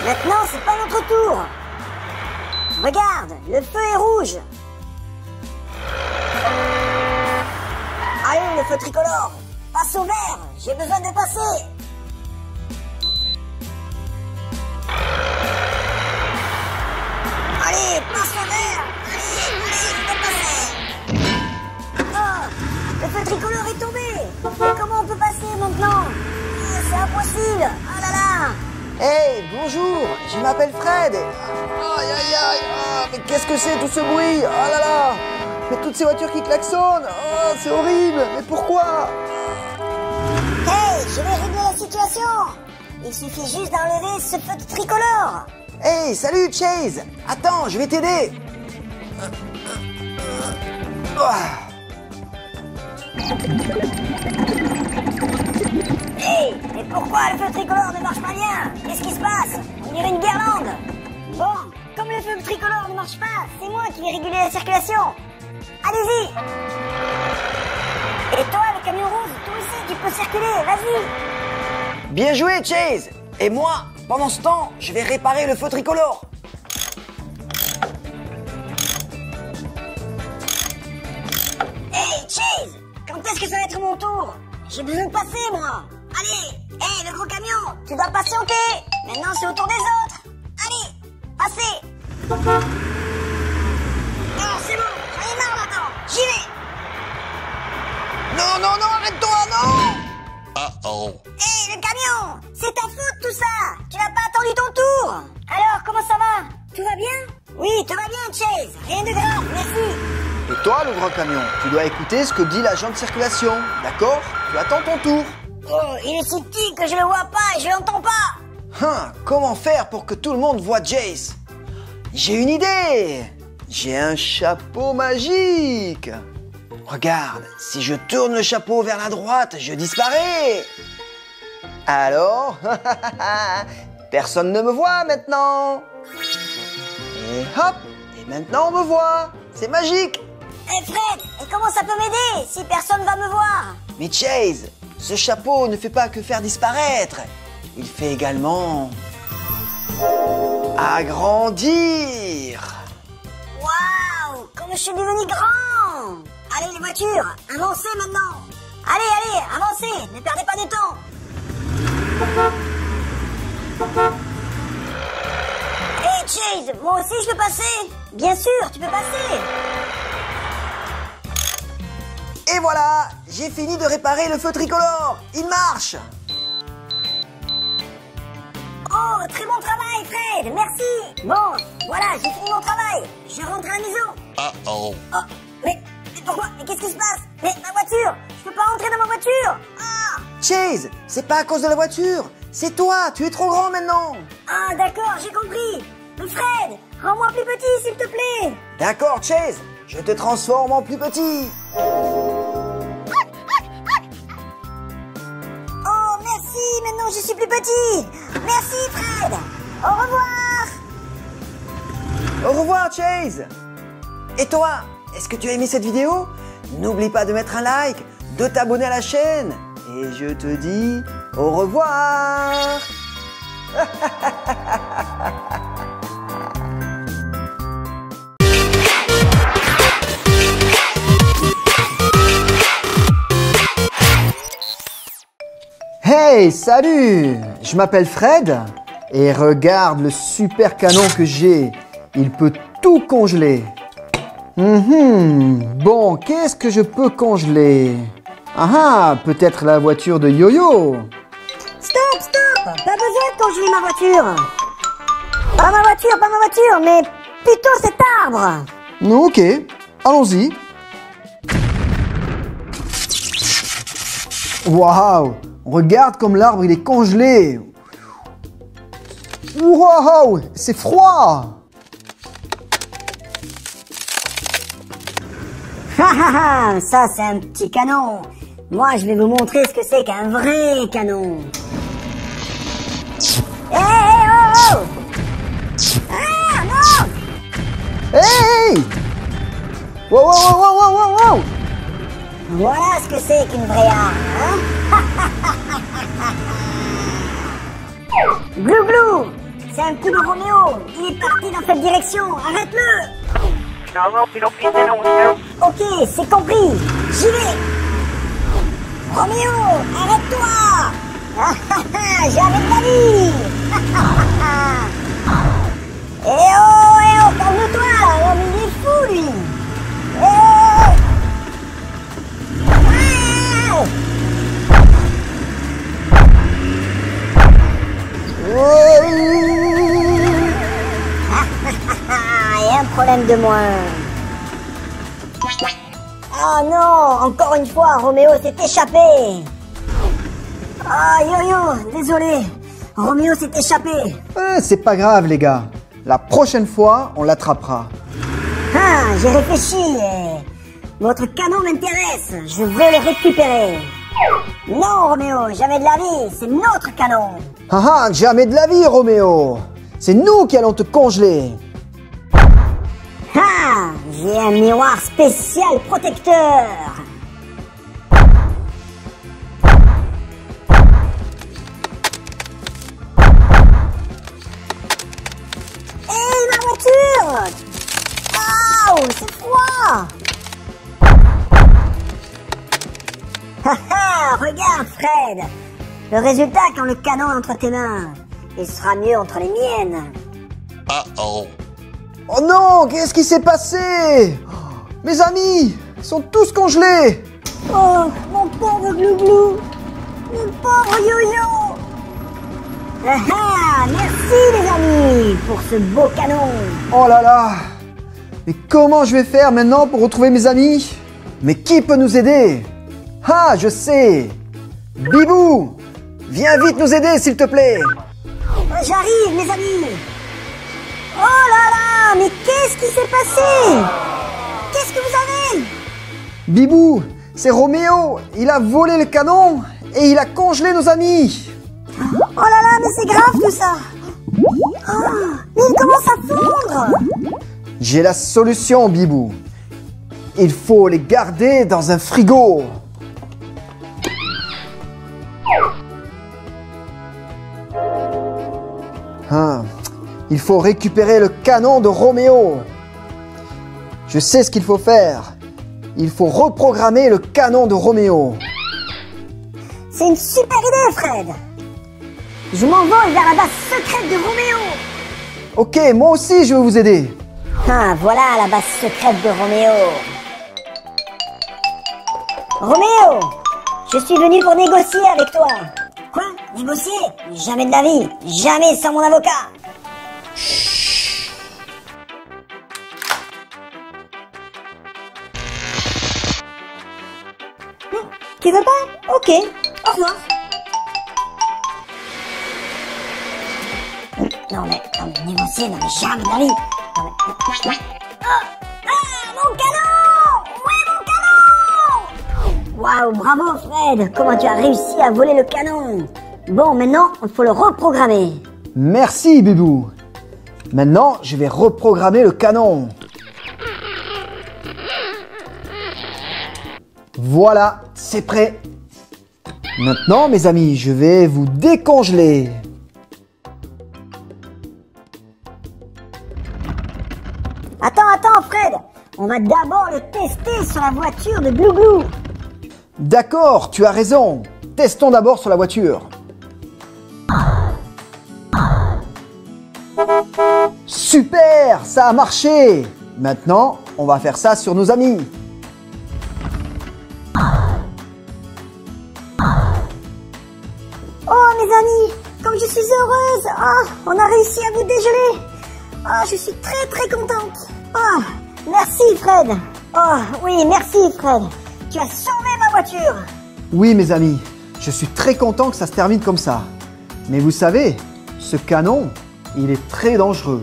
Maintenant, c'est pas notre tour. Regarde, le feu est rouge. Allez, le feu tricolore, passe au vert, j'ai besoin de passer. Allez, passe au vert. Allez, je vais passer. Oh, le feu tricolore est tombé. Mais comment on peut passer maintenant? C'est impossible. Oh là là. Hey, bonjour, je m'appelle Fred. Aïe, aïe, aïe, oh, mais qu'est-ce que c'est tout ce bruit? Oh là là, mais toutes ces voitures qui klaxonnent, oh, c'est horrible, mais pourquoi? Hey, je vais régler la situation. Il suffit juste d'enlever ce feu tricolore. Hey, salut Chase. Attends, je vais t'aider. Hey, mais pourquoi le feu tricolore ne marche pas bien? Qu'est-ce qui se passe? On dirait une guirlande. Bon, comme le feu tricolore ne marche pas, c'est moi qui vais réguler la circulation. Allez-y. Et toi, le camion rose, toi aussi, tu peux circuler, vas-y. Bien joué Chase. Et moi, pendant ce temps, je vais réparer le feu tricolore. Hey, Chase, quand est-ce que ça va être mon tour? J'ai besoin de passer, moi. Allez, hey, le gros camion, tu dois patienter. Maintenant, c'est au tour des autres. Allez, passez. Non, c'est bon, j'en ai marre maintenant. J'y vais. Non, non, non, arrête-toi, non. Uh-oh. Hey, le camion, c'est ta faute tout ça. Tu n'as pas attendu ton tour. Alors, comment ça va? Tout va bien? Oui, tout va bien, Chase. Rien de grave, merci. Et toi, le grand camion, tu dois écouter ce que dit l'agent de circulation, d'accord? Tu attends ton tour. Oh, il est si petit que je le vois pas et je l'entends pas. Comment faire pour que tout le monde voit Jace? J'ai une idée. J'ai un chapeau magique. Regarde, si je tourne le chapeau vers la droite, je disparais. Alors, personne ne me voit maintenant. Et hop, et maintenant on me voit. C'est magique. Hey Fred, et comment ça peut m'aider si personne va me voir? Mais Chase, ce chapeau ne fait pas que faire disparaître. Il fait également agrandir. Waouh, comme je suis devenu grand. Allez les voitures, avancez maintenant. Allez, allez, avancez, ne perdez pas de temps. Hey Chase, moi aussi je peux passer? Bien sûr, tu peux passer. Et voilà, j'ai fini de réparer le feu tricolore. Il marche. Oh, très bon travail Fred, merci. Bon, voilà, j'ai fini mon travail. Je rentre à la maison. Uh-oh. Oh, mais pourquoi? Mais qu'est-ce qui se passe? Mais ma voiture, je peux pas rentrer dans ma voiture. Ah, Chase, c'est pas à cause de la voiture. C'est toi, tu es trop grand maintenant. ah d'accord, j'ai compris. Mais Fred, rends-moi plus petit s'il te plaît. D'accord, Chase, je te transforme en plus petit. Oh, merci, maintenant je suis plus petit. Merci Fred. Au revoir. Au revoir, Chase. Et toi, est-ce que tu as aimé cette vidéo? N'oublie pas de mettre un like, de t'abonner à la chaîne. Et je te dis au revoir. Hey, salut! Je m'appelle Fred et regarde le super canon que j'ai. Il peut tout congeler. Bon, qu'est-ce que je peux congeler? Ah, peut-être la voiture de Yo-Yo. Stop, stop. Pas besoin de congeler ma voiture. Pas ma voiture, mais plutôt cet arbre. Ok, allons-y. Waouh! Regarde comme l'arbre il est congelé. Waouh! C'est froid! Ça c'est un petit canon. Moi je vais vous montrer ce que c'est qu'un vrai canon. Hé, oh, oh! Ah, non! Hey! Wow, wow, wow, wow, wow, wow! Voilà ce que c'est qu'une vraie arme, hein? Glou glou! C'est un coup de Roméo. Il est parti dans cette direction. Arrête-le. Ok, c'est compris. J'y vais. Roméo, arrête-toi. Jamais de la vie. Eh oh, calme-toi. L'homme, il est fou, lui. Eh oh. Et un problème de moins. Oh non, encore une fois, Roméo s'est échappé. Ah, yo-yo, désolé. Roméo s'est échappé. C'est pas grave, les gars. La prochaine fois, on l'attrapera. Ah, j'ai réfléchi. Votre canon m'intéresse. Je vais le récupérer. Non, Roméo, jamais de la vie. C'est notre canon. Ah, jamais de la vie, Roméo. C'est nous qui allons te congeler. Ah, j'ai un miroir spécial protecteur. Hé, ma voiture! Oh, c'est froid! Haha, regarde, Fred! Le résultat quand le canon est entre tes mains. Il sera mieux entre les miennes. Uh-oh. Oh non, qu'est-ce qui s'est passé? Mes amis, ils sont tous congelés. Oh, mon pauvre Glouglou! Mon pauvre Yo-Yo! Ah, merci les amis pour ce beau canon! Oh là là. Mais comment je vais faire maintenant pour retrouver mes amis? Mais qui peut nous aider? Ah, je sais. Bibou, viens vite nous aider, s'il te plaît. J'arrive, mes amis! Oh là là! Mais qu'est-ce qui s'est passé? Qu'est-ce que vous avez? Bibou, c'est Roméo. Il a volé le canon et il a congelé nos amis. Oh là là, mais c'est grave tout ça! Oh, mais il commence à fondre! J'ai la solution, Bibou. Il faut les garder dans un frigo. Ah, il faut récupérer le canon de Roméo. Je sais ce qu'il faut faire. Il faut reprogrammer le canon de Roméo. C'est une super idée, Fred! Je m'envole vers la base secrète de Roméo! Ok, moi aussi je vais vous aider. Ah, voilà la base secrète de Roméo! Roméo! Je suis venu pour négocier avec toi! Quoi? Négocier? Jamais de la vie! Jamais sans mon avocat! Tu veux pas? Ok, au revoir! Non mais négocier, non mais jamais de la vie! Non, mais... mon canon! Oui, mon canon! Waouh, bravo Fred! Comment tu as réussi à voler le canon? Bon, maintenant, il faut le reprogrammer. Merci, Bibou. Maintenant, je vais reprogrammer le canon. Voilà, c'est prêt. Maintenant, mes amis, je vais vous décongeler. Attends, Fred. On va d'abord le tester sur la voiture de Glouglou. D'accord, tu as raison. Testons d'abord sur la voiture. Super, ça a marché. Maintenant, on va faire ça sur nos amis. Oh, mes amis, comme je suis heureuse. Oh, on a réussi à vous dégeler. Oh, je suis très très contente. Oh, merci Fred. Oh, oui, merci Fred. Tu as sauvé ma voiture. Oui, mes amis, je suis très content que ça se termine comme ça. Mais vous savez, ce canon, il est très dangereux.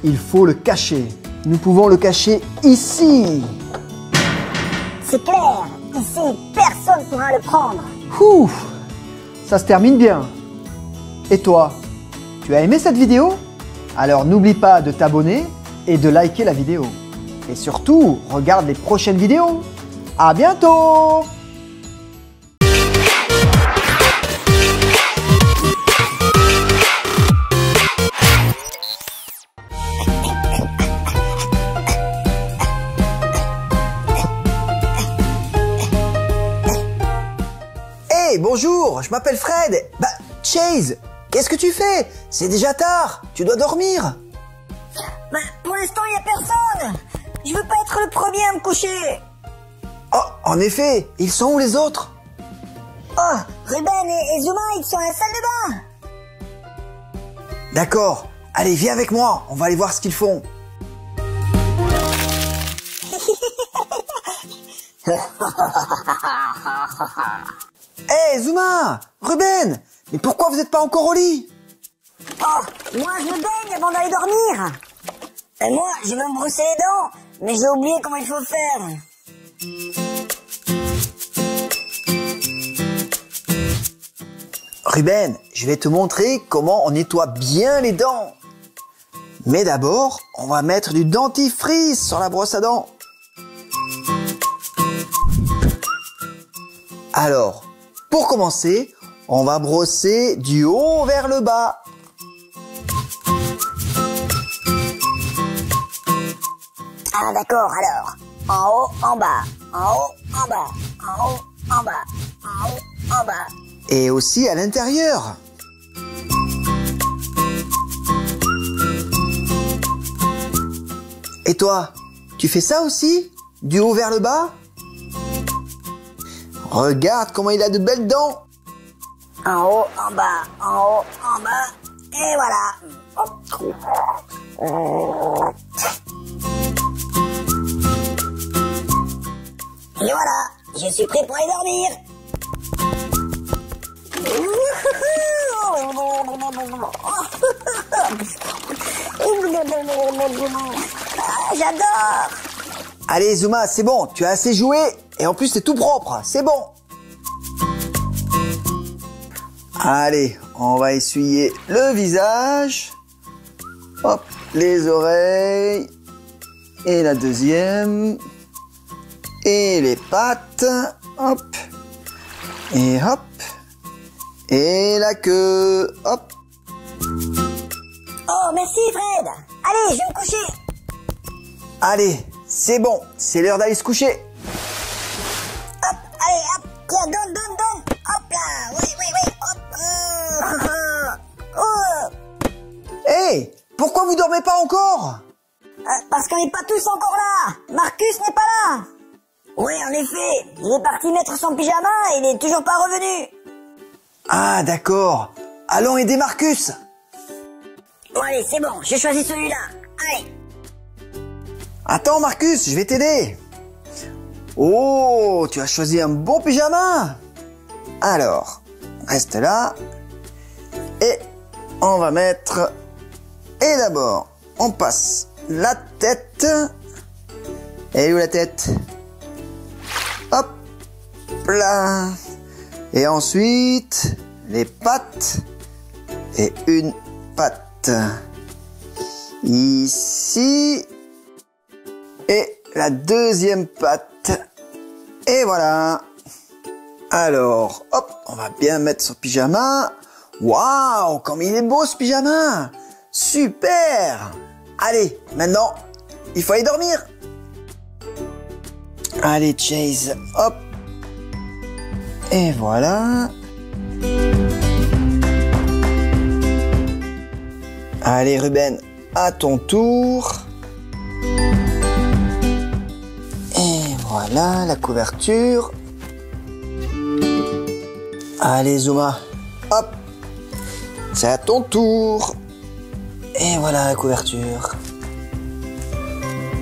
Il faut le cacher. Nous pouvons le cacher ici. C'est clair, ici, personne ne pourra le prendre. Ouh, ça se termine bien. Et toi, tu as aimé cette vidéo? Alors n'oublie pas de t'abonner et de liker la vidéo. Et surtout, regarde les prochaines vidéos. À bientôt! bonjour, je m'appelle Fred. Bah, Chase, qu'est-ce que tu fais? C'est déjà tard, tu dois dormir. Bah, pour l'instant, il y a personne. Je veux pas être le premier à me coucher. Oh, en effet, ils sont où les autres? Oh, Ruben et Zuma, ils sont à la salle de bain. D'accord, allez, viens avec moi, on va aller voir ce qu'ils font. Hé, Zuma, Ruben, mais pourquoi vous n'êtes pas encore au lit? Oh, moi, je me baigne avant d'aller dormir. Et moi, je vais me brosser les dents, mais j'ai oublié comment il faut faire. Ruben, je vais te montrer comment on nettoie bien les dents. Mais d'abord, on va mettre du dentifrice sur la brosse à dents. Alors, pour commencer, on va brosser du haut vers le bas. Ah d'accord, alors, en haut, en bas, en haut, en bas, en haut, en bas, en haut, en bas. Et aussi à l'intérieur. Et toi, tu fais ça aussi? Du haut vers le bas? Regarde comment il a de belles dents. En haut, en bas, en haut, en bas, et voilà. Hop. Et voilà, je suis prêt pour aller dormir. Ah, j'adore. Allez Zuma, c'est bon, tu as assez joué et en plus c'est tout propre, c'est bon. Allez, on va essuyer le visage. Hop, les oreilles. Et la deuxième. Et les pattes. Hop. Et hop. Et la queue. Hop. Oh, merci Fred. Allez, je vais me coucher. Allez, c'est bon, c'est l'heure d'aller se coucher. Hop, allez, hop. Tiens, donne. Hop là. Oui, hop. Hé, pourquoi vous dormez pas encore? Parce qu'on n'est pas tous encore là. Marcus n'est pas là. Oui, en effet. Il est parti mettre son pyjama et il est toujours pas revenu. Ah, d'accord. Allons aider Marcus. Bon, allez, c'est bon. J'ai choisi celui-là. Allez. Attends Marcus, je vais t'aider. Oh, tu as choisi un bon pyjama. Alors, reste là. Et on va mettre... Et d'abord, on passe la tête. Et où la tête? Hop là. Et ensuite, les pattes. Et une patte. Ici. Et la deuxième patte. Et voilà. Alors, hop, on va bien mettre son pyjama. Waouh, comme il est beau ce pyjama. Super. Allez, maintenant, il faut aller dormir. Allez, Chase, hop. Et voilà. Allez, Ruben, à ton tour. Et voilà la couverture. Allez, Zuma, hop. C'est à ton tour. Et voilà la couverture.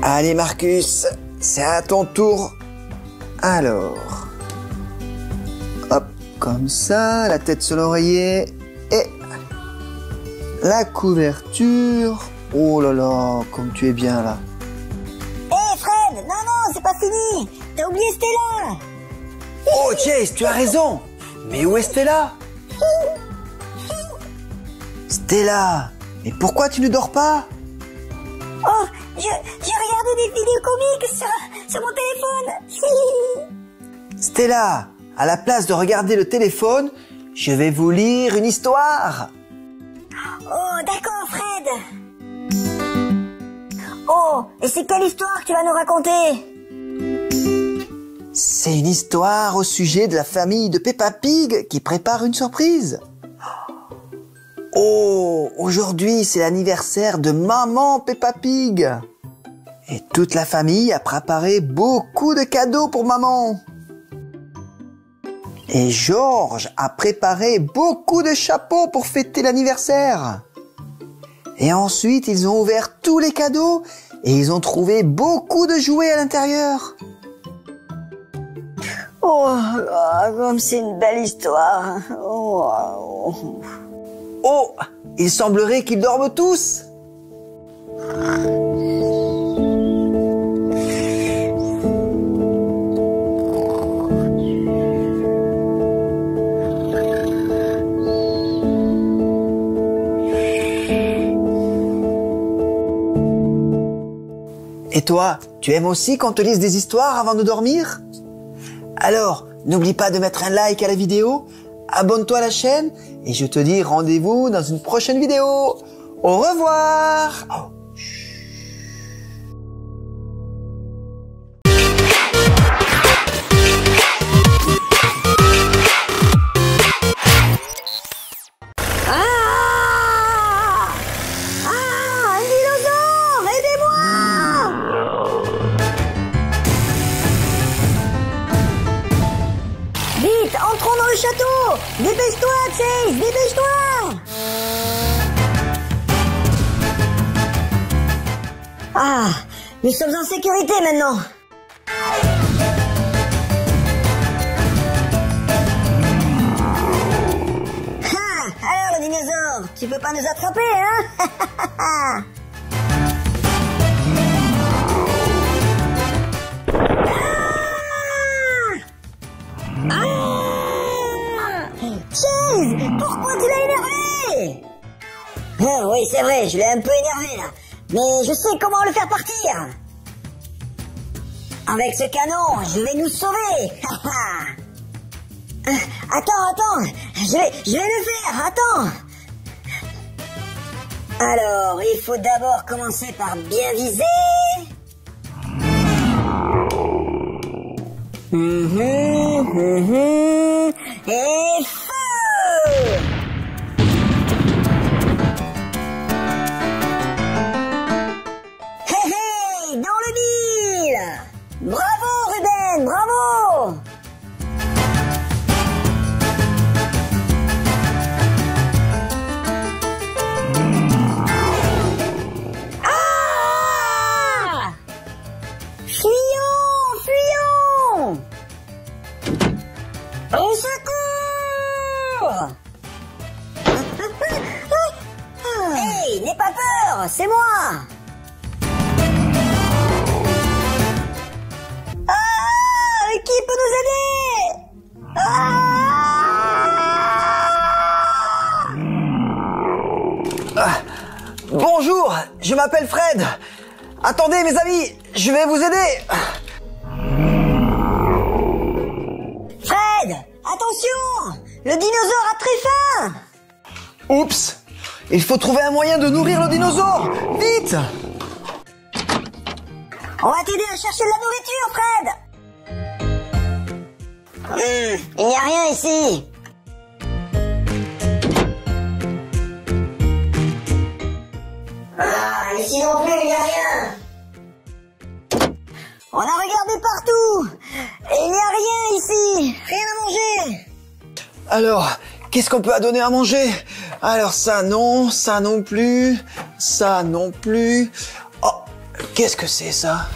Allez, Marcus, c'est à ton tour. Alors, hop, comme ça, la tête sur l'oreiller et la couverture. Oh là là, comme tu es bien là. Hé Fred, non, c'est pas fini. T'as oublié Stella. Oh Chase, tu as raison. Mais où est Stella? Stella, mais pourquoi tu ne dors pas? Oh, j'ai regardé des vidéos comiques sur mon téléphone. Stella, à la place de regarder le téléphone, je vais vous lire une histoire. Oh, d'accord, Fred. Oh, et c'est quelle histoire que tu vas nous raconter? C'est une histoire au sujet de la famille de Peppa Pig qui prépare une surprise. Oh, aujourd'hui c'est l'anniversaire de maman Peppa Pig. Et toute la famille a préparé beaucoup de cadeaux pour maman. Et George a préparé beaucoup de chapeaux pour fêter l'anniversaire. Et ensuite, ils ont ouvert tous les cadeaux et ils ont trouvé beaucoup de jouets à l'intérieur. Oh, comme c'est une belle histoire. Oh, il semblerait qu'ils dorment tous. Et toi, tu aimes aussi qu'on te lise des histoires avant de dormir? Alors, n'oublie pas de mettre un like à la vidéo, abonne-toi à la chaîne et je te dis rendez-vous dans une prochaine vidéo. Au revoir! Oh. Entrons dans le château! Dépêche-toi, Chase! Dépêche-toi! Ah, nous sommes en sécurité maintenant! Ah, alors le dinosaure, tu peux pas nous attraper, hein? Chase, pourquoi tu l'as énervé? Oh, oui, c'est vrai, je l'ai un peu énervé là. Mais je sais comment le faire partir. Avec ce canon, je vais nous sauver. Attends, je vais le faire, attends. Alors, il faut d'abord commencer par bien viser. Et feu! Hé hé, dans le mille! Bravo Ruben, bravo! Ah! Fuyons! Au secours! Hey, n'aie pas peur, c'est moi! Ah, qui peut nous aider? Bonjour, je m'appelle Fred. Attendez mes amis, je vais vous aider. Fred, attention! Le dinosaure a très faim! Oups, il faut trouver un moyen de nourrir le dinosaure. Vite! On va t'aider à chercher de la nourriture, Fred! Il n'y a rien ici! Ah, ici non plus, il n'y a rien! On a regardé partout! Et il n'y a rien ici! Rien à manger! Alors, qu'est-ce qu'on peut donner à manger? Alors ça non plus, ça non plus. Oh, qu'est-ce que c'est ça?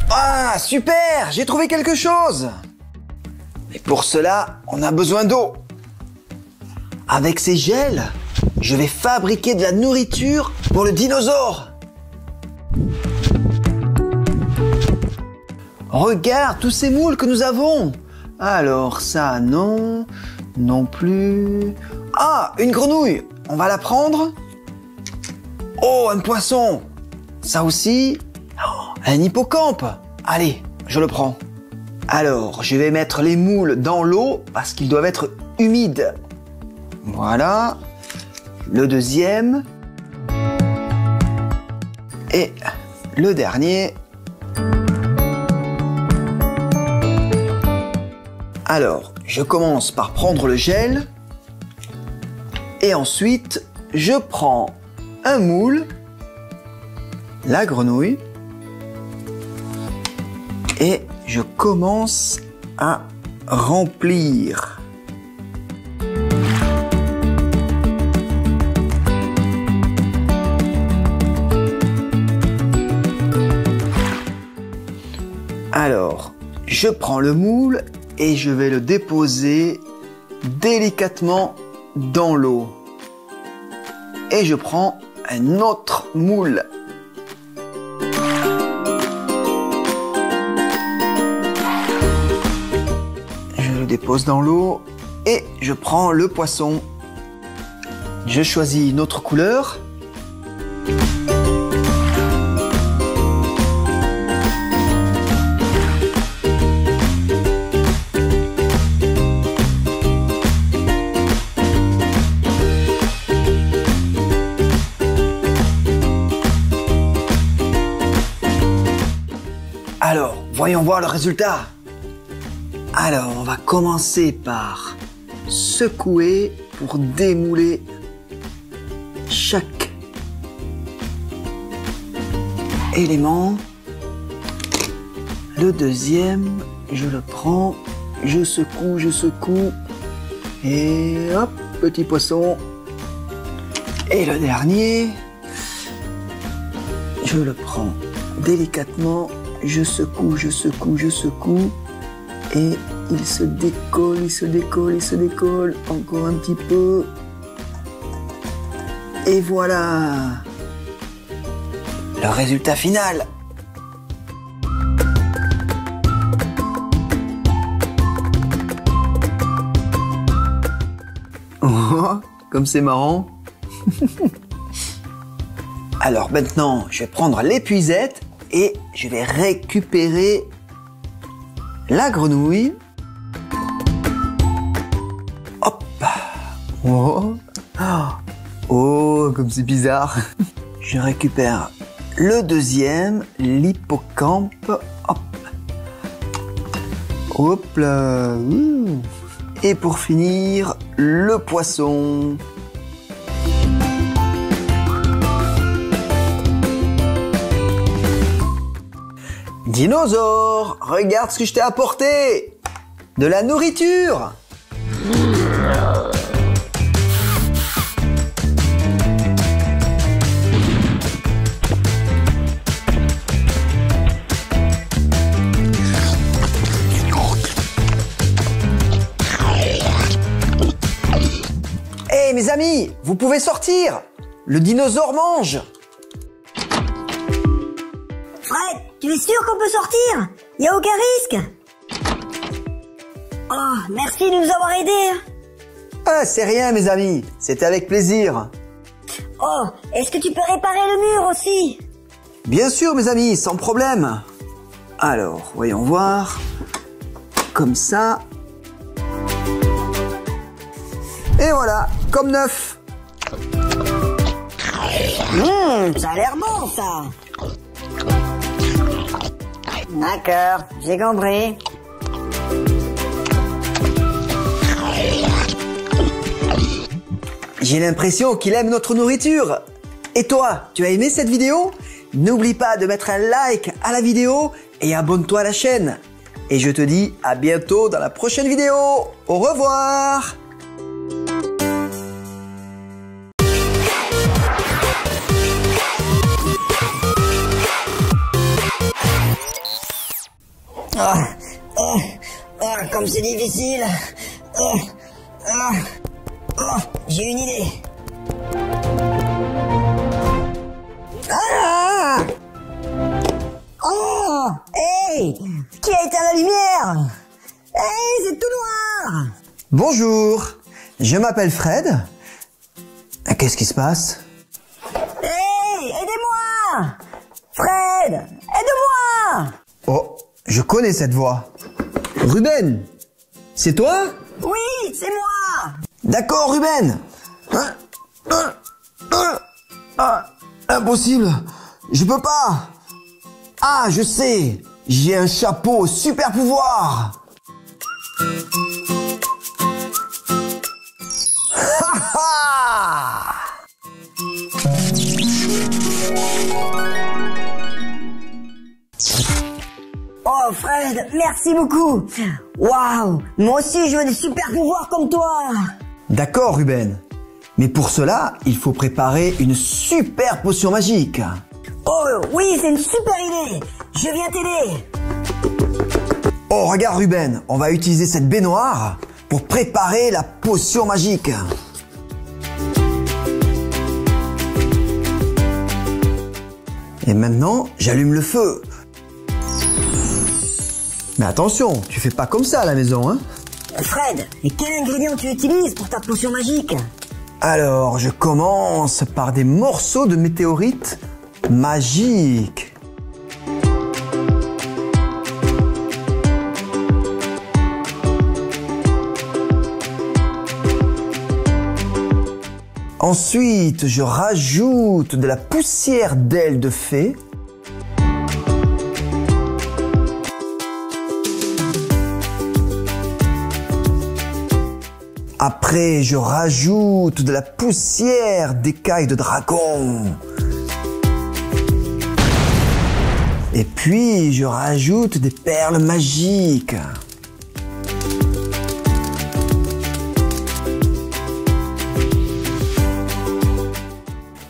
Ah, super! J'ai trouvé quelque chose! Et pour cela, on a besoin d'eau. Avec ces gels, je vais fabriquer de la nourriture pour le dinosaure. Regarde tous ces moules que nous avons. Alors ça, non, non plus. Ah, une grenouille. On va la prendre. Oh, un poisson. Ça aussi. Oh, un hippocampe. Allez, je le prends. Alors, je vais mettre les moules dans l'eau parce qu'ils doivent être humides. Voilà. Le deuxième. Et le dernier. Alors, je commence par prendre le gel. Et ensuite, je prends un moule, la grenouille, et je commence à remplir. Alors, je prends le moule et je vais le déposer délicatement dans l'eau. Et je prends un autre moule. Je le dépose dans l'eau et je prends le poisson. Je choisis une autre couleur. Alors, voyons voir le résultat. Alors, on va commencer par secouer pour démouler chaque élément. Le deuxième, je le prends, je secoue, et hop, petit poisson. Et le dernier, je le prends délicatement. Je secoue, et il se décolle, encore un petit peu. Et voilà le résultat final. Oh, comme c'est marrant. Alors maintenant, je vais prendre l'épuisette et je vais récupérer la grenouille. Hop. Oh, oh comme c'est bizarre. Je récupère le deuxième, l'hippocampe. Hop. Hop là. Et pour finir, le poisson. Dinosaure, regarde ce que je t'ai apporté! De la nourriture! Hey mes amis, vous pouvez sortir! Le dinosaure mange! Fred, tu es sûr qu'on peut sortir? Y a aucun risque? Oh, merci de nous avoir aidés. Ah, c'est rien mes amis, c'était avec plaisir. Oh, est-ce que tu peux réparer le mur aussi? Bien sûr mes amis, sans problème. Alors, voyons voir. Comme ça. Et voilà, comme neuf. Ça a l'air bon ça. D'accord, j'ai compris. J'ai l'impression qu'il aime notre nourriture. Et toi, tu as aimé cette vidéo? N'oublie pas de mettre un like à la vidéo et abonne-toi à la chaîne. Et je te dis à bientôt dans la prochaine vidéo. Au revoir! Comme c'est difficile. J'ai une idée. Hey! Qui a éteint la lumière? Hey, c'est tout noir! Bonjour, je m'appelle Fred. Qu'est-ce qui se passe? Hey, aidez-moi! Fred, aide-moi! Oh, je connais cette voix. Ruben, c'est toi? Oui, c'est moi! D'accord, Ruben. Impossible, je peux pas. Ah, je sais, j'ai un chapeau super pouvoir. Fred, merci beaucoup. Waouh, moi aussi je veux des super pouvoirs comme toi. D'accord, Ruben. Mais pour cela, il faut préparer une super potion magique. Oh oui, c'est une super idée. Je viens t'aider. Oh, regarde, Ruben, on va utiliser cette baignoire pour préparer la potion magique. Et maintenant, j'allume le feu. Mais attention, tu fais pas comme ça à la maison, hein? Fred, et quel ingrédient tu utilises pour ta potion magique? Alors, je commence par des morceaux de météorites magiques. Ensuite, je rajoute de la poussière d'ailes de fée. Après, je rajoute de la poussière d'écailles de dragon. Et puis, je rajoute des perles magiques.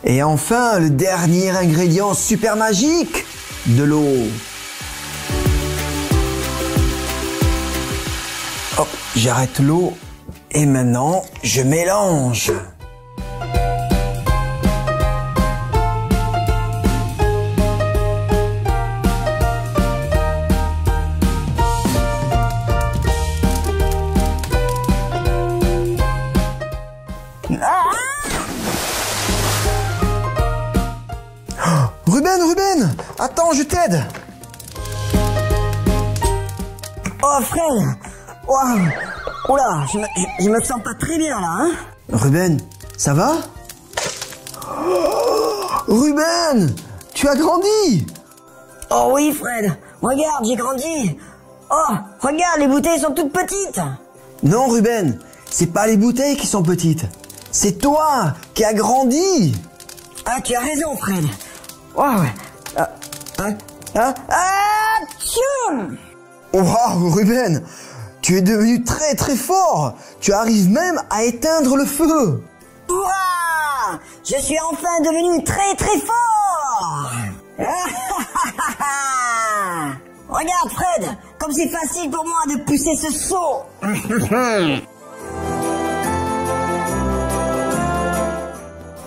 Et enfin, le dernier ingrédient super magique, de l'eau. Hop, j'arrête l'eau. Et maintenant, je mélange. Ruben, attends, je t'aide. Oh Fred, waouh, oula, je me sens pas très bien là, hein. Ruben, ça va? Oh, Ruben, tu as grandi. Oh oui Fred, regarde, j'ai grandi. Oh, regarde, les bouteilles sont toutes petites. Non Ruben, c'est pas les bouteilles qui sont petites. C'est toi qui as grandi. Ah, tu as raison Fred. Waouh. Tchoum. Waouh, Ruben, tu es devenu très très fort. Tu arrives même à éteindre le feu. Ouah, je suis enfin devenu très très fort. Regarde Fred, comme c'est facile pour moi de pousser ce saut.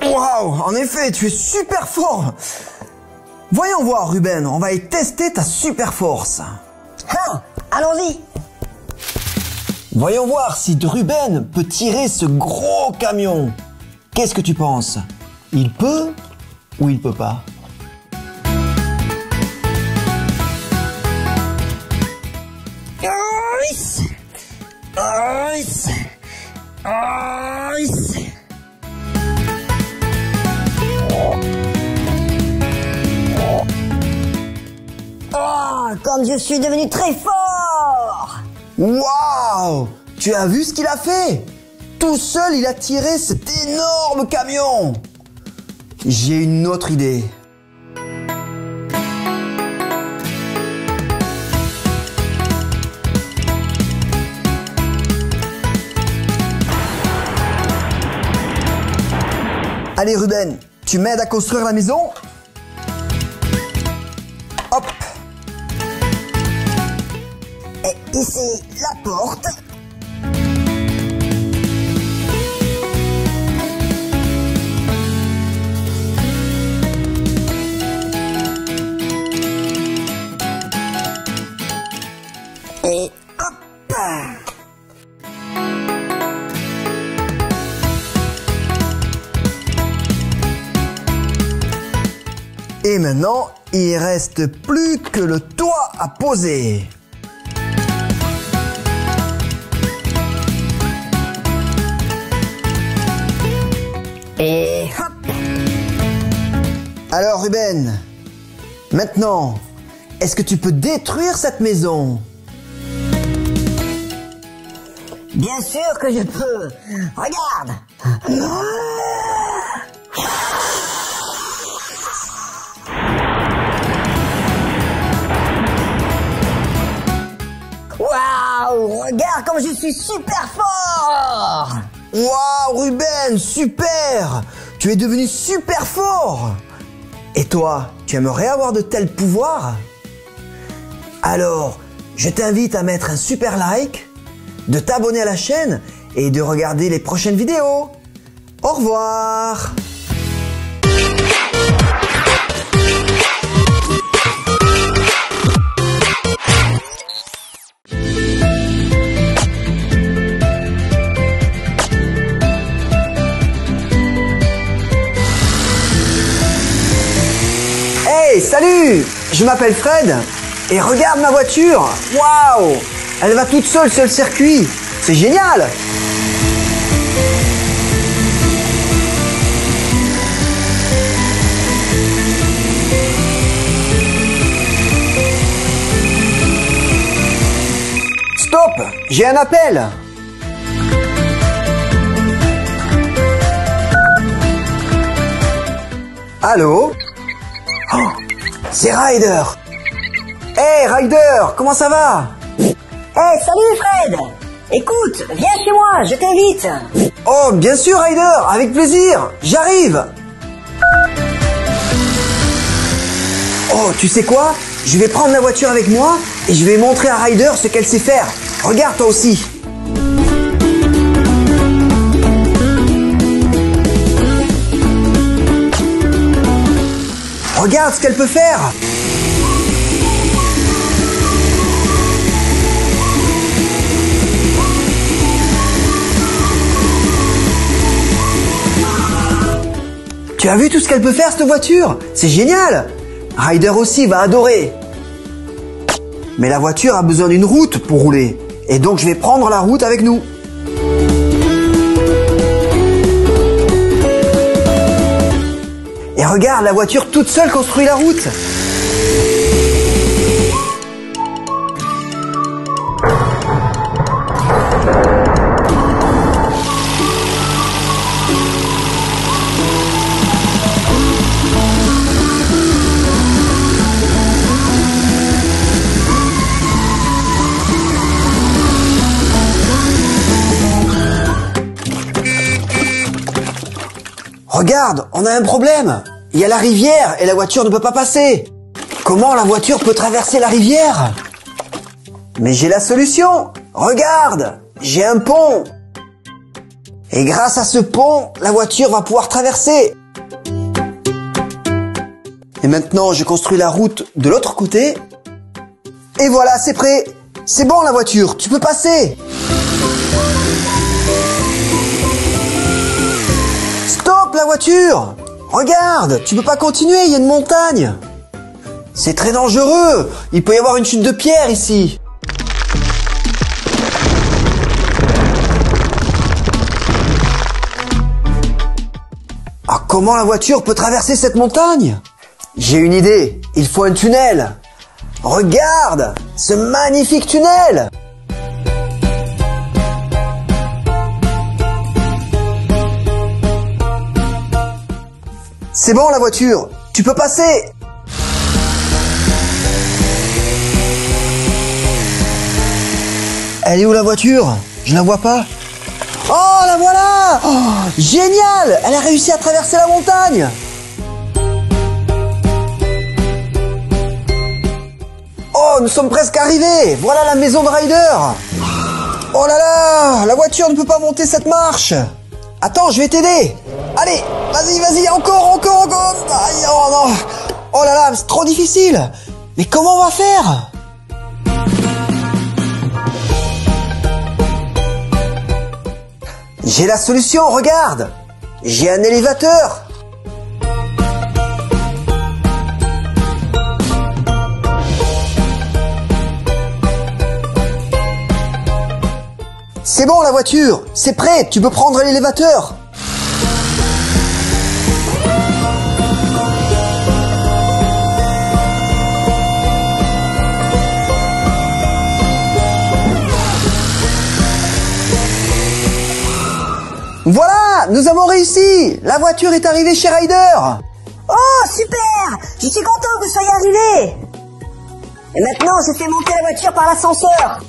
Waouh, en effet, tu es super fort. Voyons voir, Ruben, on va y tester ta super force. Ah, allons-y. Voyons voir si Ruben peut tirer ce gros camion. Qu'est-ce que tu penses? Il peut ou il peut pas? Oh, comme je suis devenu très fort! Waouh! Tu as vu ce qu'il a fait? Tout seul, il a tiré cet énorme camion. J'ai une autre idée. Allez Ruben, tu m'aides à construire la maison? Hop! Et ici, la porte. Et hop! Et maintenant, il reste plus que le toit à poser. Et hop! Alors Ruben, maintenant, est-ce que tu peux détruire cette maison? Bien sûr que je peux. Regarde. suis super fort. Waouh, Ruben, super! Tu es devenu super fort! Et toi, tu aimerais avoir de tels pouvoirs? Alors, je t'invite à mettre un super like, de t'abonner à la chaîne et de regarder les prochaines vidéos. Au revoir! Hey, salut! Je m'appelle Fred et regarde ma voiture! Waouh! Elle va toute seule sur le circuit! C'est génial! Stop! J'ai un appel! Allô? Oh, c'est Ryder! Hey Ryder, comment ça va? Hey, salut Fred. Écoute, viens chez moi, je t'invite. Oh, bien sûr Ryder, avec plaisir, j'arrive! Oh, tu sais quoi? Je vais prendre la voiture avec moi et je vais montrer à Ryder ce qu'elle sait faire. Regarde toi aussi! Regarde ce qu'elle peut faire! Tu as vu tout ce qu'elle peut faire cette voiture? C'est génial! Ryder aussi va adorer. Mais la voiture a besoin d'une route pour rouler. Et donc je vais prendre la route avec nous. Et regarde, la voiture toute seule construit la route. Regarde, on a un problème. Il y a la rivière et la voiture ne peut pas passer. Comment la voiture peut traverser la rivière? Mais j'ai la solution. Regarde, j'ai un pont. Et grâce à ce pont, la voiture va pouvoir traverser. Et maintenant, je construis la route de l'autre côté. Et voilà, c'est prêt. C'est bon la voiture, tu peux passer. Stop la voiture! Regarde, tu peux pas continuer, il y a une montagne. C'est très dangereux, il peut y avoir une chute de pierre ici. Ah, comment la voiture peut traverser cette montagne? J'ai une idée, il faut un tunnel. Regarde, ce magnifique tunnel! C'est bon la voiture, tu peux passer. Elle est où la voiture? Je la vois pas. Oh, la voilà! Oh, génial! Elle a réussi à traverser la montagne. Oh, nous sommes presque arrivés. Voilà la maison de Ryder. Oh là là, la voiture ne peut pas monter cette marche. Attends, je vais t'aider. Allez, vas-y, encore. Aïe, oh non. Oh là là, c'est trop difficile. Mais comment on va faire? J'ai la solution, regarde. J'ai un élévateur. C'est bon la voiture, c'est prêt, tu peux prendre l'élévateur. Voilà, nous avons réussi. La voiture est arrivée chez Ryder. Oh, super! Je suis content que vous soyez arrivés. Et maintenant, je fais monter la voiture par l'ascenseur.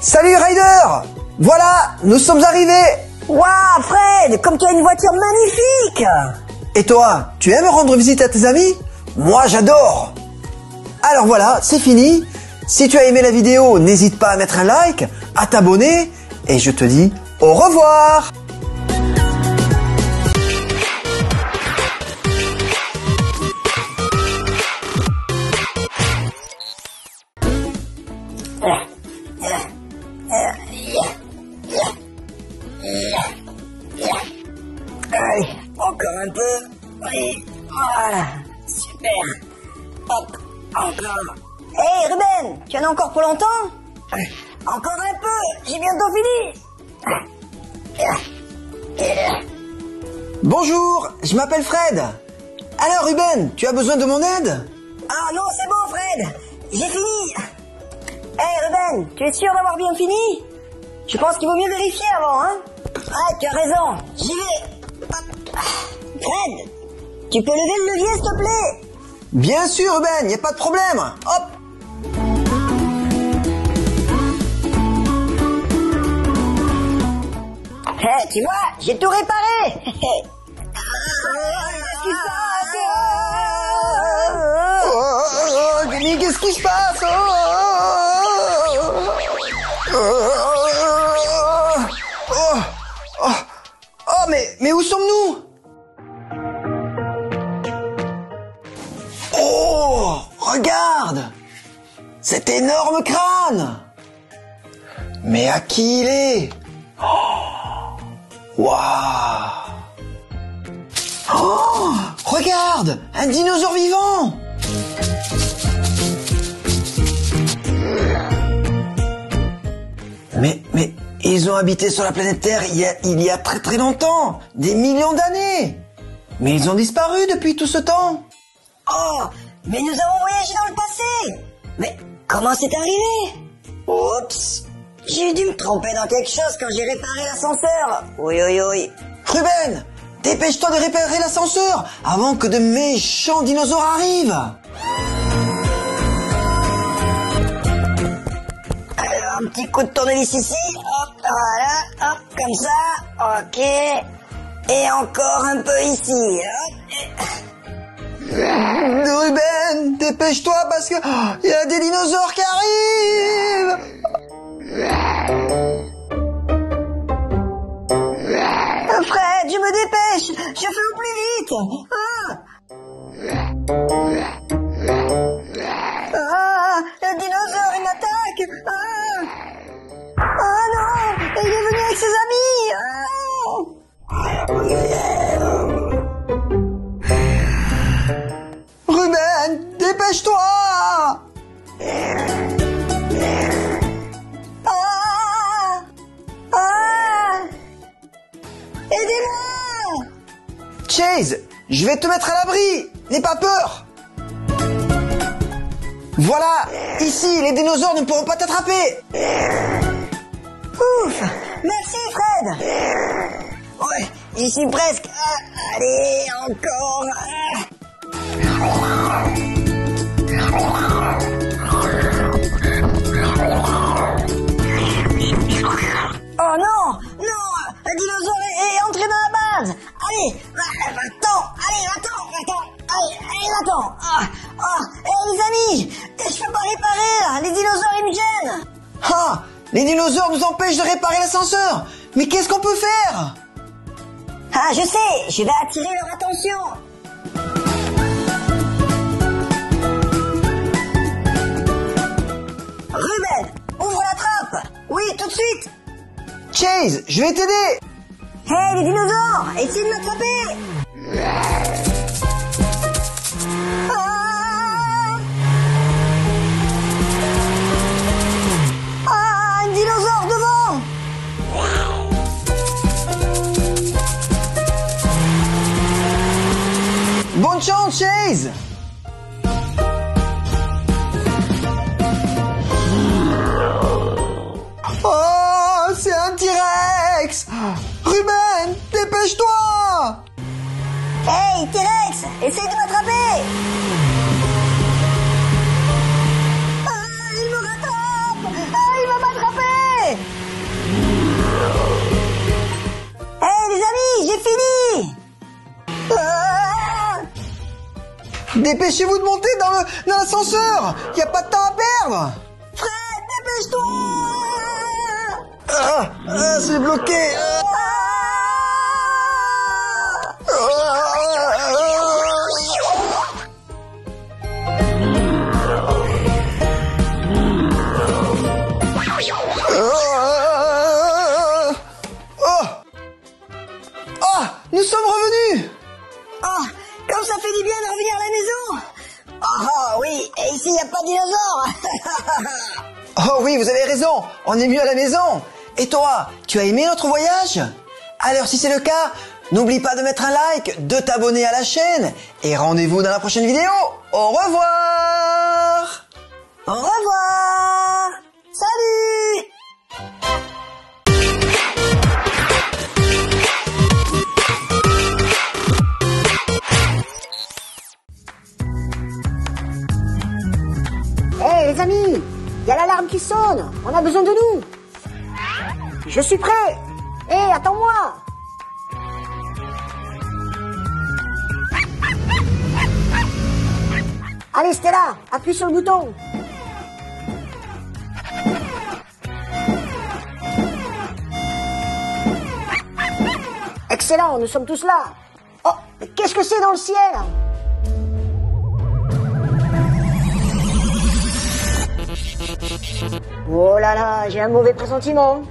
Salut Ryder! Voilà, nous sommes arrivés! Waouh, Fred, comme tu as une voiture magnifique! Et toi, tu aimes rendre visite à tes amis? Moi, j'adore! Alors voilà, c'est fini. Si tu as aimé la vidéo, n'hésite pas à mettre un like, à t'abonner, et je te dis au revoir! Allez, encore un peu. Oui, voilà, super. Hop, encore. Hey Ruben, tu en as encore pour longtemps? Encore un peu, j'ai bientôt fini. Bonjour, je m'appelle Fred. Alors Ruben, tu as besoin de mon aide? Ah non, c'est bon Fred, j'ai fini. Hey Ruben, tu es sûr d'avoir bien fini? Je pense qu'il vaut mieux vérifier avant, hein? Ah, tu as raison, j'y vais. Hop. Fred, tu peux lever le levier s'il te plaît? Bien sûr Ruben, y a pas de problème. Hop. Hey, tu vois, j'ai tout réparé. Denis, qu'est-ce qui se passe? Mais où sommes-nous? Oh, regarde! Cet énorme crâne! Mais à qui il est? Waouh! Oh, regarde! Un dinosaure vivant! Mais ils ont habité sur la planète Terre il y a très très longtemps, des millions d'années. Mais ils ont disparu depuis tout ce temps. Oh, mais nous avons voyagé dans le passé. Mais comment c'est arrivé? Oups, j'ai dû me tromper dans quelque chose quand j'ai réparé l'ascenseur. Oui, oui, oui. Ruben, dépêche-toi de réparer l'ascenseur avant que de méchants dinosaures arrivent. Alors, un petit coup de tournevis ici. Hop, voilà, hop, comme ça. Ok. Et encore un peu ici. Hop. Ruben, dépêche-toi parce que il y a des dinosaures qui arrivent. Fred, je me dépêche. Je fais au plus vite. Le dinosaure, il m'attaque. Oh non, il est venu avec ses amis. Ruben, dépêche-toi. Aidez-moi. Chase, je vais te mettre à l'abri. N'aie pas peur. Voilà, ici, les dinosaures ne pourront pas t'attraper. Ouf, merci Fred. Ouais, j'y suis presque. Allez, encore. Oh non, non, un dinosaure est entré dans la base. Allez, va-t'en, allez, va-t'en. Allez, va-t'en. Les amis, je peux pas réparer là, les dinosaures ils me gênent. Ah, les dinosaures nous empêchent de réparer l'ascenseur. Mais qu'est-ce qu'on peut faire? Ah, je sais, je vais attirer leur attention. Ruben, ouvre la trappe. Oui, tout de suite. Chase, je vais t'aider. Hey, les dinosaures, essayez de m'attraper. Un dinosaure devant. Bonne chance, Chase. Oh, c'est un T-Rex. Ruben, dépêche-toi. Hey, T-Rex, essaye de m'attraper. Il me rattrape. Il va m'attraper. Dépêchez-vous de monter dans l'ascenseur. Y a pas de temps à perdre. Fred, dépêche-toi! C'est bloqué. Nous sommes revenus. Oh, comme ça fait du bien de revenir à la maison! Oh oui, et ici il n'y a pas de dinosaures! Oh oui, vous avez raison, on est mieux à la maison. Et toi, tu as aimé notre voyage? Alors si c'est le cas, n'oublie pas de mettre un like, de t'abonner à la chaîne et rendez-vous dans la prochaine vidéo. Au revoir. Au revoir! Salut! Hey les amis, il y a l'alarme qui sonne, on a besoin de nous. Je suis prêt. Hey, attends-moi. Allez Stella, appuie sur le bouton. Excellent, nous sommes tous là. Oh, mais qu'est-ce que c'est dans le ciel? Oh là là, j'ai un mauvais pressentiment.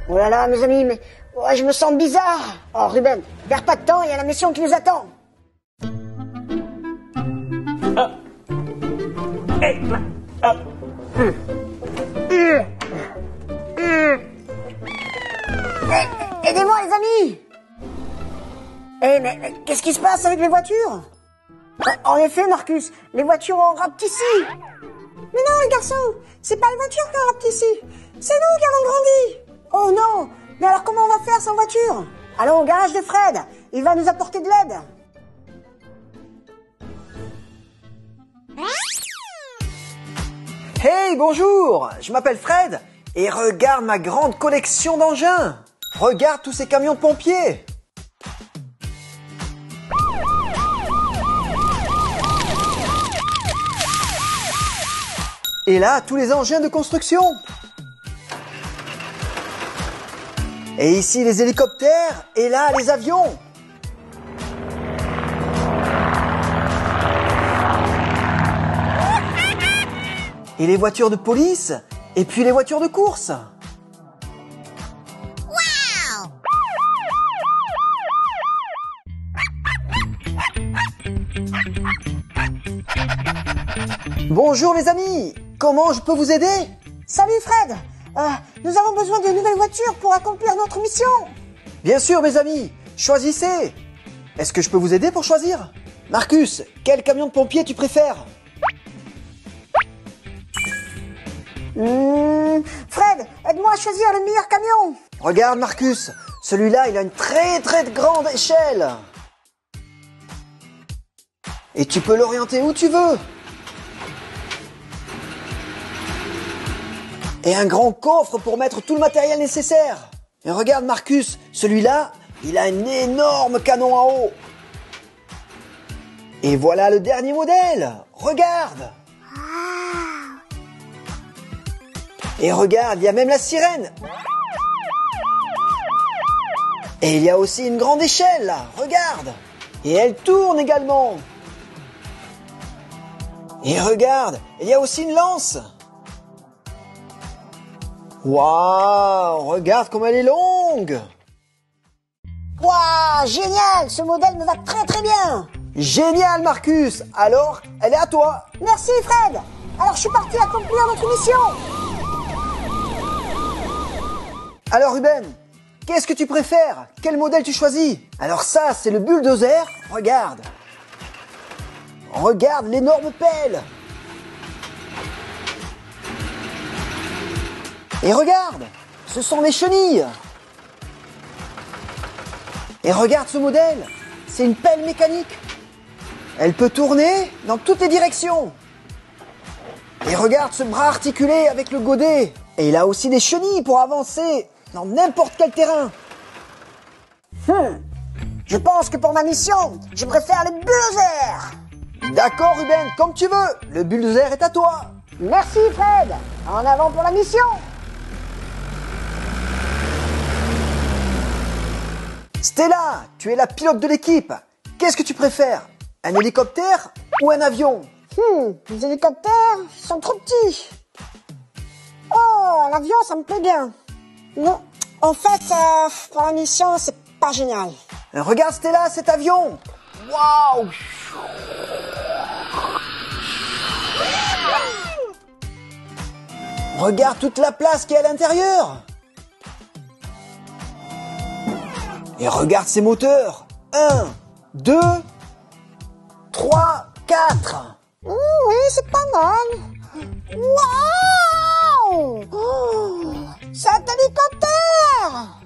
Oh là là, mes amis, mais ouais, je me sens bizarre. Oh Ruben, perds pas de temps, il y a la mission qui nous attend. Aidez-moi les amis. Mais qu'est-ce qui se passe avec les voitures? En effet Marcus, les voitures ont rapetissé. Mais non les garçons, c'est pas les voitures qui ont rapetissé, c'est nous qui avons grandi. Oh non, mais alors comment on va faire sans voiture? Allons au garage de Fred, il va nous apporter de l'aide. Hey, bonjour, je m'appelle Fred et regarde ma grande collection d'engins. Regarde tous ces camions de pompiers. Et là, tous les engins de construction. Et ici, les hélicoptères. Et là, les avions. Et les voitures de police. Et puis les voitures de course. Bonjour les amis, comment je peux vous aider? Salut Fred, nous avons besoin de nouvelles voitures pour accomplir notre mission. Bien sûr mes amis, choisissez. Est-ce que je peux vous aider pour choisir? Marcus, quel camion de pompier tu préfères? Fred, aide-moi à choisir le meilleur camion. Regarde Marcus, celui-là il a une très grande échelle. Et tu peux l'orienter où tu veux. Et un grand coffre pour mettre tout le matériel nécessaire. Et regarde Marcus, celui-là, il a un énorme canon à eau. Et voilà le dernier modèle. Regarde. Et regarde, il y a même la sirène. Et il y a aussi une grande échelle là, regarde. Et elle tourne également. Et regarde, il y a aussi une lance. Waouh, regarde comme elle est longue. Waouh, génial, ce modèle me va très bien. Génial Marcus, alors elle est à toi. Merci Fred, alors je suis parti accomplir notre mission. Alors Ruben, qu'est-ce que tu préfères? Quel modèle tu choisis? Alors ça, c'est le bulldozer, regarde. Regarde l'énorme pelle. Et regarde, ce sont mes chenilles. Et regarde ce modèle, c'est une pelle mécanique. Elle peut tourner dans toutes les directions. Et regarde ce bras articulé avec le godet. Et il a aussi des chenilles pour avancer dans n'importe quel terrain. Je pense que pour ma mission, je préfère le bulldozer. D'accord Ruben, comme tu veux. Le bulldozer est à toi. Merci Fred. En avant pour la mission. Stella, tu es la pilote de l'équipe. Qu'est-ce que tu préfères? Un hélicoptère ou un avion? Les hélicoptères sont trop petits. Oh, l'avion, ça me plaît bien. Non, en fait, pour la mission, c'est pas génial. Regarde Stella, cet avion. Waouh! Regarde toute la place qu'il y a à l'intérieur. Et regarde ces moteurs. 1, 2, 3, 4. Oui, c'est pas mal. Waouh! Oh, c'est un hélicoptère!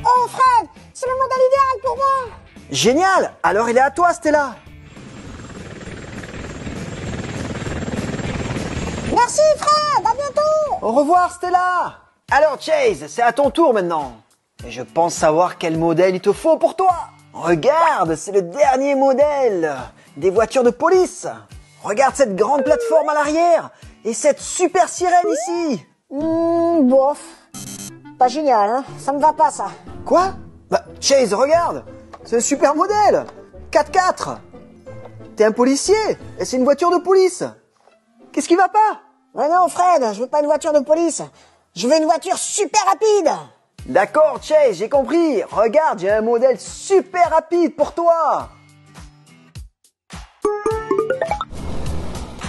Oh Fred, c'est le modèle idéal pour moi! Génial! Alors il est à toi Stella. Merci Fred, à bientôt! Au revoir Stella. Alors Chase, c'est à ton tour maintenant. Et je pense savoir quel modèle il te faut pour toi. Regarde, c'est le dernier modèle des voitures de police. Regarde cette grande plateforme à l'arrière et cette super sirène ici. Bof. Pas génial, hein? Ça me va pas, ça. Quoi? Bah, Chase, regarde. C'est un super modèle. 4x4. T'es un policier et c'est une voiture de police. Qu'est-ce qui va pas? Mais non, Fred, je veux pas une voiture de police. Je veux une voiture super rapide. D'accord, Chase, j'ai compris. Regarde, j'ai un modèle super rapide pour toi.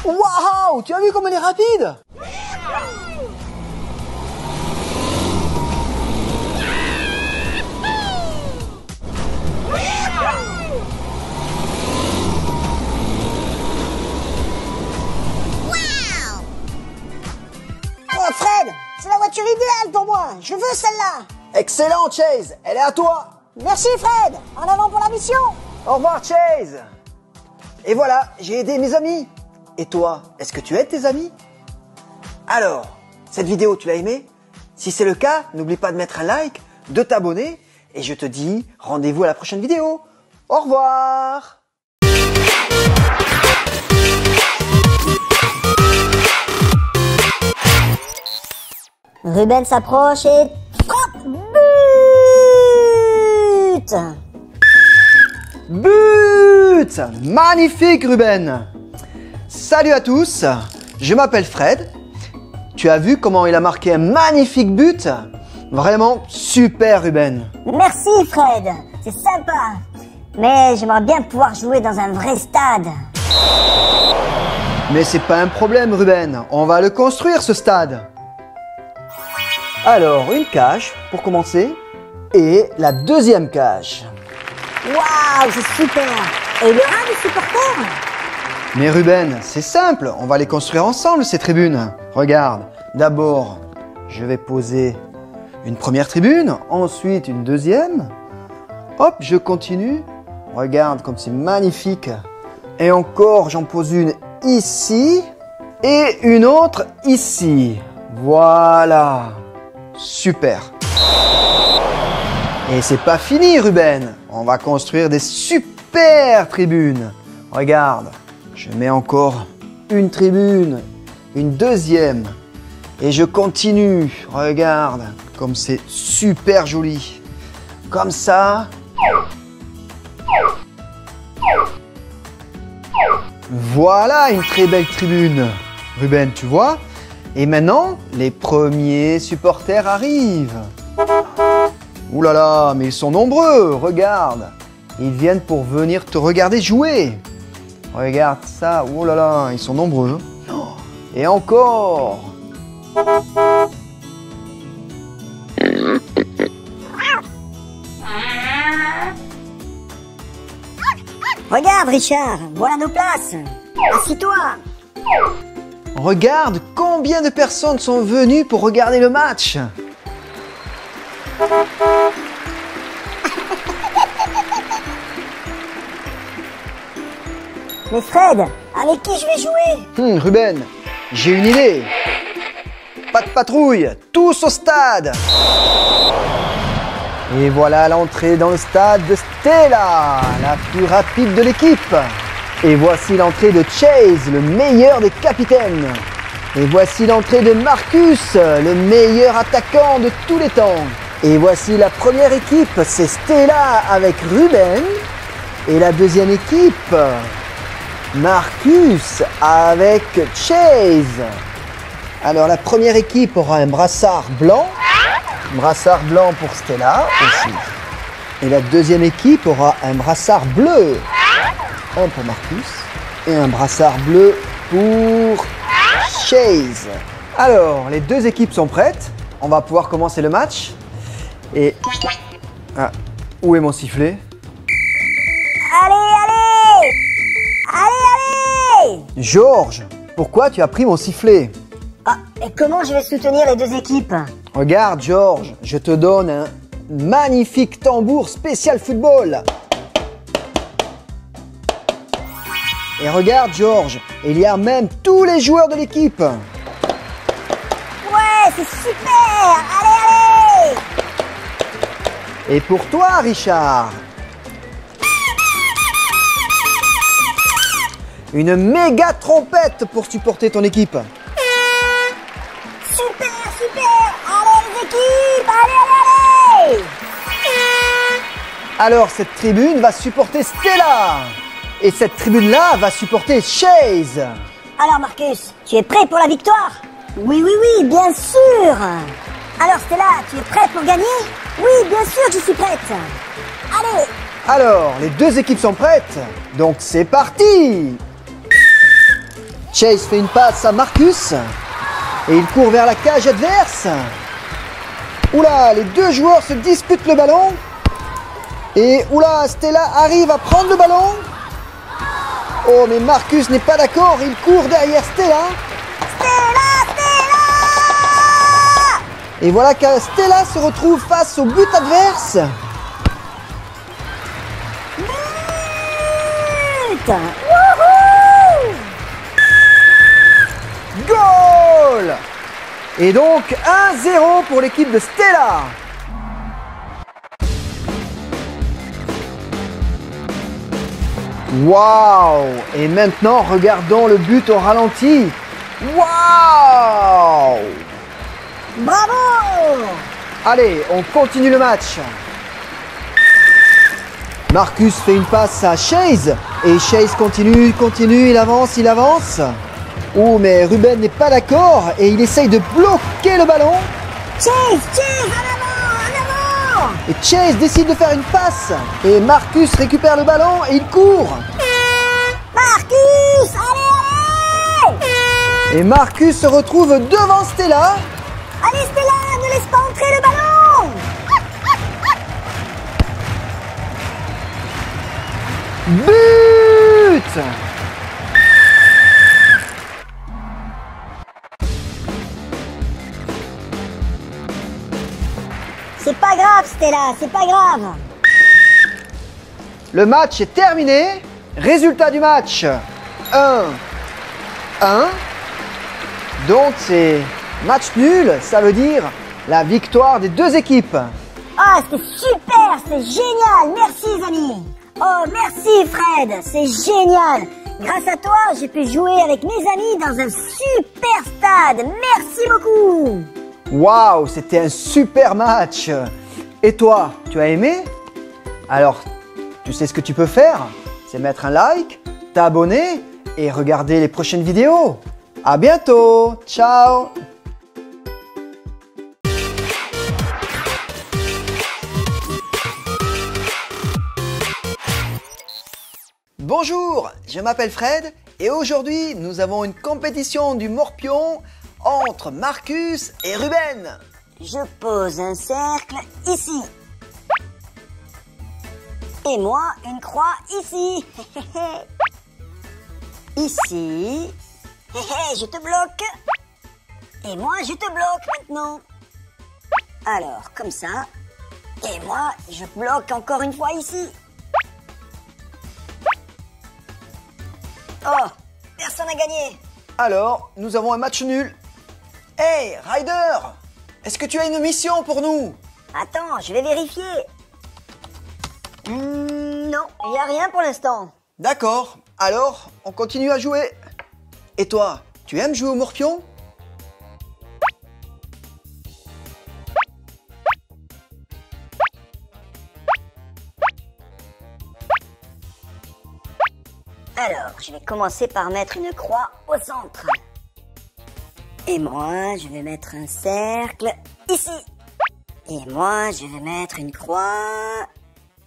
Waouh, tu as vu comme elle est rapide? Oh, Fred, c'est la voiture idéale pour moi. Je veux celle-là. Excellent, Chase. Elle est à toi. Merci, Fred. En avant pour la mission. Au revoir, Chase. Et voilà, j'ai aidé mes amis. Et toi, est-ce que tu aides tes amis? Alors, cette vidéo, tu l'as aimée? Si c'est le cas, n'oublie pas de mettre un like, de t'abonner. Et je te dis rendez-vous à la prochaine vidéo. Au revoir. Ruben s'approche et frappe. But! But! Magnifique, Ruben. Salut à tous, je m'appelle Fred. Tu as vu comment il a marqué un magnifique but? Vraiment super, Ruben. Merci, Fred. C'est sympa. Mais j'aimerais bien pouvoir jouer dans un vrai stade. Mais c'est pas un problème, Ruben. On va le construire, ce stade. Alors, une cage pour commencer. Et la deuxième cage. Waouh, c'est super. Et il y aura des supporters? Mais Ruben, c'est simple. On va les construire ensemble, ces tribunes. Regarde, d'abord, je vais poser une première tribune. Ensuite, une deuxième. Hop, je continue. Regarde comme c'est magnifique. Et encore, j'en pose une ici. Et une autre ici. Voilà. Super. Et c'est pas fini, Ruben. On va construire des super tribunes. Regarde, je mets encore une tribune, une deuxième. Et je continue. Regarde, comme c'est super joli. Comme ça. Voilà une très belle tribune. Ruben, tu vois? Et maintenant, les premiers supporters arrivent. Ouh là là, mais ils sont nombreux, regarde. Ils viennent pour venir te regarder jouer. Regarde ça, ouh là là, ils sont nombreux. Et encore. Regarde, Richard, voilà nos places. Assis-toi. Regarde combien de personnes sont venues pour regarder le match. Mais Fred, avec qui je vais jouer? Ruben, j'ai une idée. Pas de patrouille, tous au stade. Et voilà l'entrée dans le stade de Stella, la plus rapide de l'équipe. Et voici l'entrée de Chase, le meilleur des capitaines. Et voici l'entrée de Marcus, le meilleur attaquant de tous les temps. Et voici la première équipe, c'est Stella avec Ruben. Et la deuxième équipe, Marcus avec Chase. Alors la première équipe aura un brassard blanc pour Stella aussi. Et la deuxième équipe aura un brassard bleu. Un pour Marcus et un brassard bleu pour Chase. Alors les deux équipes sont prêtes. On va pouvoir commencer le match. Et... Ah, où est mon sifflet? Allez, allez! Allez, allez! Georges, pourquoi tu as pris mon sifflet? Ah, et comment je vais soutenir les deux équipes? Regarde Georges, je te donne un magnifique tambour spécial football. Et regarde Georges, il y a même tous les joueurs de l'équipe. Ouais, c'est super! Allez, allez! Et pour toi Richard, une méga trompette pour supporter ton équipe. Super, super! Allez les équipes! Allez, allez, allez! Alors cette tribune va supporter Stella. Et cette tribune-là va supporter Chase. Alors Marcus, tu es prêt pour la victoire? Oui, oui, oui, bien sûr! Alors Stella, tu es prête pour gagner? Oui, bien sûr que je suis prête! Allez! Alors, les deux équipes sont prêtes. Donc c'est parti! Chase fait une passe à Marcus. Et il court vers la cage adverse. Oula, les deux joueurs se disputent le ballon. Et oula, Stella arrive à prendre le ballon. Oh, mais Marcus n'est pas d'accord, il court derrière Stella. Stella, Stella! Et voilà que Stella se retrouve face au but adverse. But! Wouhou! Goal! Et donc 1-0 pour l'équipe de Stella. Waouh! Et maintenant, regardons le but au ralenti. Waouh! Bravo! Allez, on continue le match. Marcus fait une passe à Chase. Et Chase continue, il avance. Oh, mais Ruben n'est pas d'accord et il essaye de bloquer le ballon. Chase, en avant! Et Chase décide de faire une passe. Et Marcus récupère le ballon et il court. Marcus, allez, allez! Et Marcus se retrouve devant Stella. Allez Stella, ne laisse pas entrer le ballon! But! C'est pas grave Stella, c'est pas grave. Le match est terminé. Résultat du match 1-1. Donc c'est match nul, ça veut dire la victoire des deux équipes. Ah, c'était super, c'est génial, merci les amis. Oh, merci Fred, c'est génial. Grâce à toi, j'ai pu jouer avec mes amis dans un super stade. Merci beaucoup. Waouh, c'était un super match. Et toi, tu as aimé? Alors, tu sais ce que tu peux faire? C'est mettre un like, t'abonner et regarder les prochaines vidéos. À bientôt, ciao! Bonjour, je m'appelle Fred et aujourd'hui nous avons une compétition du morpion entre Marcus et Ruben. Je pose un cercle ici. Et moi, une croix ici. Ici. Je te bloque. Et moi, je te bloque maintenant. Alors, comme ça. Et moi, je bloque encore une fois ici. Oh, personne n'a gagné. Alors, nous avons un match nul. Hey, Ryder! Est-ce que tu as une mission pour nous? Attends, je vais vérifier. Non, il n'y a rien pour l'instant. D'accord, alors on continue à jouer. Et toi, tu aimes jouer au morpion? Alors, je vais commencer par mettre une croix au centre. Et moi, je vais mettre un cercle ici. Et moi, je vais mettre une croix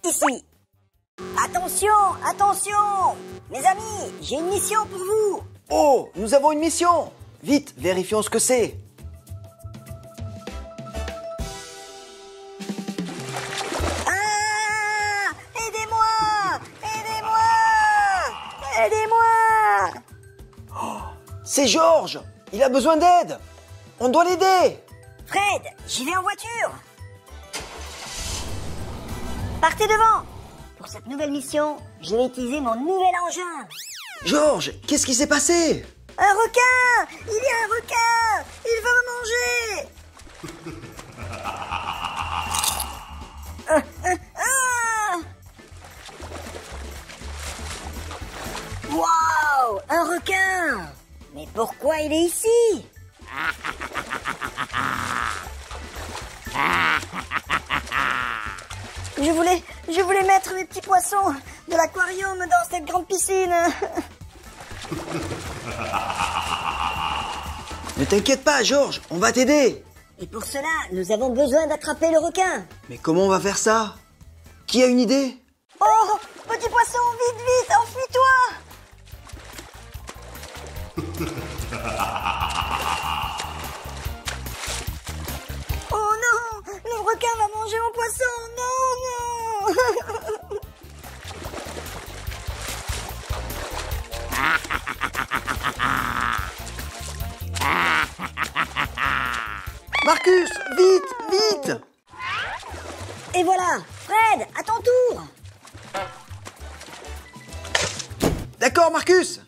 ici. Attention, attention! Mes amis, j'ai une mission pour vous. Oh, nous avons une mission. Vite, vérifions ce que c'est. Ah! Aidez-moi! Aidez-moi! Aidez-moi! C'est Georges. Il a besoin d'aide. On doit l'aider. Fred, j'y vais en voiture. Partez devant. Pour cette nouvelle mission, je vais utiliser mon nouvel engin. Georges, qu'est-ce qui s'est passé? Un requin! Il y a un requin! Il veut me manger! Waouh! Un requin! Mais pourquoi il est ici? Je voulais mettre mes petits poissons de l'aquarium dans cette grande piscine. Ne t'inquiète pas, Georges, on va t'aider. Et pour cela, nous avons besoin d'attraper le requin. Mais comment on va faire ça? Qui a une idée? Oh, petit poisson, vite, vite, enfuis-toi! Oh non, le requin va manger mon poisson, non, non! Marcus, vite, vite! Et voilà, Fred, à ton tour! D'accord, Marcus.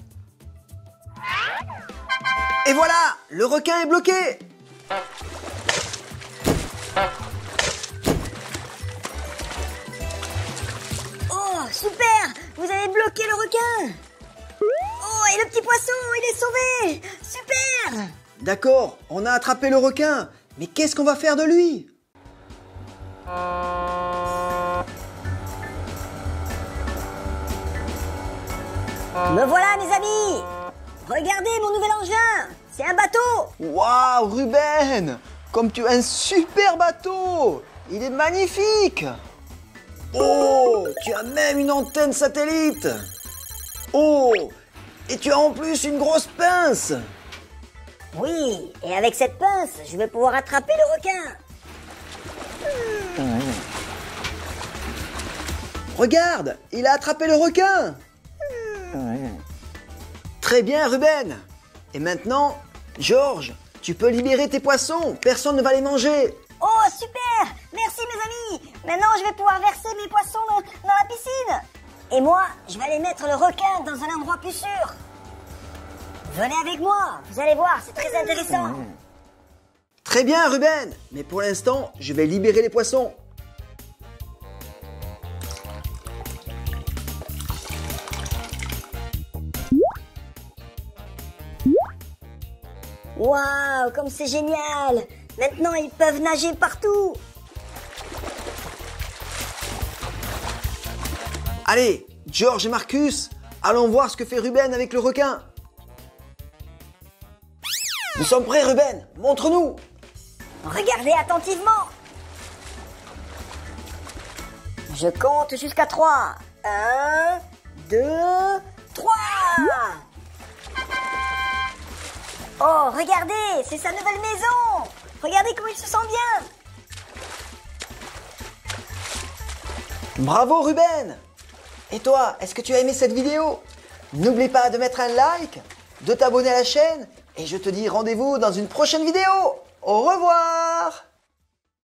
Et voilà, le requin est bloqué. Oh, super! Vous avez bloqué le requin! Oh, et le petit poisson, il est sauvé! Super! D'accord, on a attrapé le requin. Mais qu'est-ce qu'on va faire de lui? Me voilà, mes amis! Regardez mon nouvel engin! C'est un bateau! Waouh, Ruben! Comme tu as un super bateau! Il est magnifique! Oh, tu as même une antenne satellite! Oh, et tu as en plus une grosse pince! Oui, et avec cette pince, je vais pouvoir attraper le requin! Regarde, il a attrapé le requin! Très bien, Ruben! Et maintenant, Georges, tu peux libérer tes poissons, personne ne va les manger! Oh, super! Merci, mes amis! Maintenant, je vais pouvoir verser mes poissons dans la piscine! Et moi, je vais aller mettre le requin dans un endroit plus sûr! Venez avec moi, vous allez voir, c'est très intéressant! Très bien, Ruben! Mais pour l'instant, je vais libérer les poissons. Waouh, comme c'est génial! Maintenant, ils peuvent nager partout! Allez, Georges et Marcus, allons voir ce que fait Ruben avec le requin. Nous sommes prêts, Ruben, montre-nous. Regardez attentivement! Je compte jusqu'à 3. 1, 2, 3! Oh, regardez, c'est sa nouvelle maison! Regardez comment il se sent bien! Bravo, Ruben. Et toi, est-ce que tu as aimé cette vidéo? N'oublie pas de mettre un like, de t'abonner à la chaîne, et je te dis rendez-vous dans une prochaine vidéo. Au revoir!